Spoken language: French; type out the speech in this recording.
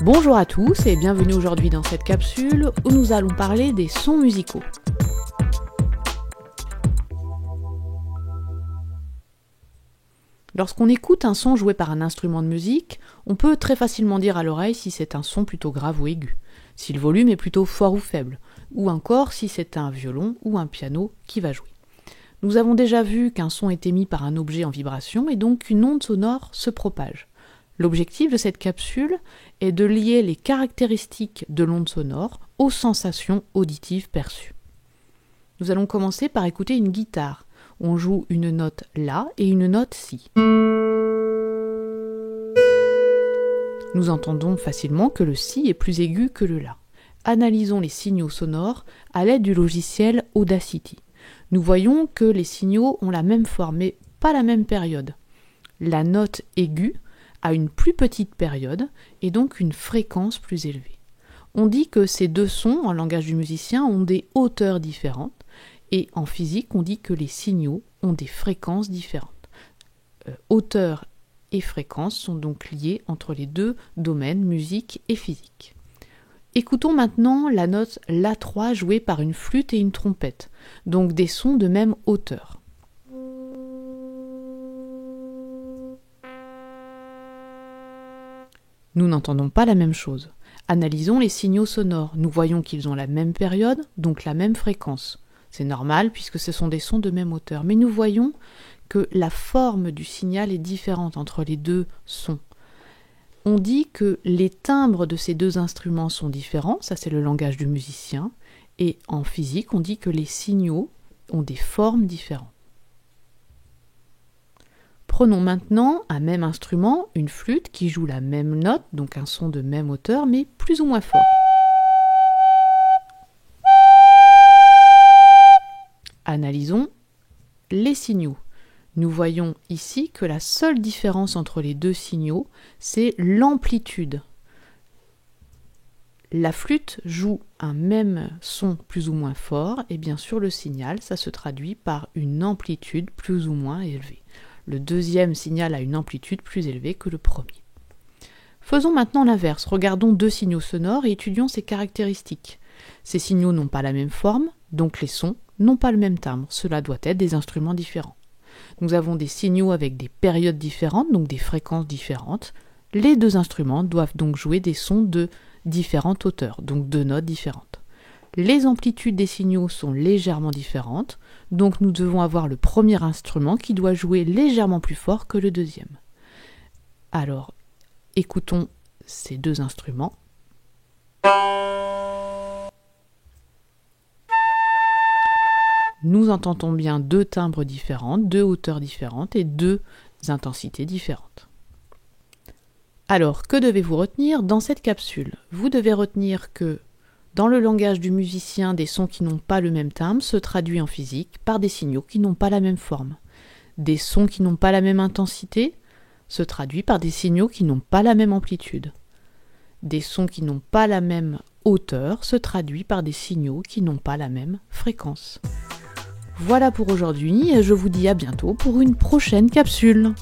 Bonjour à tous et bienvenue aujourd'hui dans cette capsule où nous allons parler des sons musicaux. Lorsqu'on écoute un son joué par un instrument de musique, on peut très facilement dire à l'oreille si c'est un son plutôt grave ou aigu, si le volume est plutôt fort ou faible, ou encore si c'est un violon ou un piano qui va jouer. Nous avons déjà vu qu'un son est émis par un objet en vibration et donc qu'une onde sonore se propage. L'objectif de cette capsule est de lier les caractéristiques de l'onde sonore aux sensations auditives perçues. Nous allons commencer par écouter une guitare. On joue une note La et une note Si. Nous entendons facilement que le Si est plus aigu que le La. Analysons les signaux sonores à l'aide du logiciel Audacity. Nous voyons que les signaux ont la même forme mais pas la même période. La note aiguë a une plus petite période et donc une fréquence plus élevée. On dit que ces deux sons, en langage du musicien, ont des hauteurs différentes et en physique, on dit que les signaux ont des fréquences différentes. Hauteur et fréquence sont donc liés entre les deux domaines, musique et physique. Écoutons maintenant la note La3 jouée par une flûte et une trompette, donc des sons de même hauteur. Nous n'entendons pas la même chose. Analysons les signaux sonores. Nous voyons qu'ils ont la même période, donc la même fréquence. C'est normal puisque ce sont des sons de même hauteur. Mais nous voyons que la forme du signal est différente entre les deux sons. On dit que les timbres de ces deux instruments sont différents, ça c'est le langage du musicien, et en physique on dit que les signaux ont des formes différentes. Prenons maintenant un même instrument, une flûte qui joue la même note, donc un son de même hauteur, mais plus ou moins fort. Analysons les signaux. Nous voyons ici que la seule différence entre les deux signaux, c'est l'amplitude. La flûte joue un même son plus ou moins fort, et bien sûr le signal, ça se traduit par une amplitude plus ou moins élevée. Le deuxième signal a une amplitude plus élevée que le premier. Faisons maintenant l'inverse. Regardons deux signaux sonores et étudions ces caractéristiques. Ces signaux n'ont pas la même forme, donc les sons n'ont pas le même timbre. Cela doit être des instruments différents. Nous avons des signaux avec des périodes différentes, donc des fréquences différentes. Les deux instruments doivent donc jouer des sons de différentes hauteurs, donc deux notes différentes. Les amplitudes des signaux sont légèrement différentes, donc nous devons avoir le premier instrument qui doit jouer légèrement plus fort que le deuxième. Alors, écoutons ces deux instruments. Nous entendons bien deux timbres différents, deux hauteurs différentes et deux intensités différentes. Alors, que devez-vous retenir dans cette capsule ? Vous devez retenir que dans le langage du musicien, des sons qui n'ont pas le même timbre se traduisent en physique par des signaux qui n'ont pas la même forme. Des sons qui n'ont pas la même intensité se traduisent par des signaux qui n'ont pas la même amplitude. Des sons qui n'ont pas la même hauteur se traduisent par des signaux qui n'ont pas la même fréquence. Voilà pour aujourd'hui et je vous dis à bientôt pour une prochaine capsule.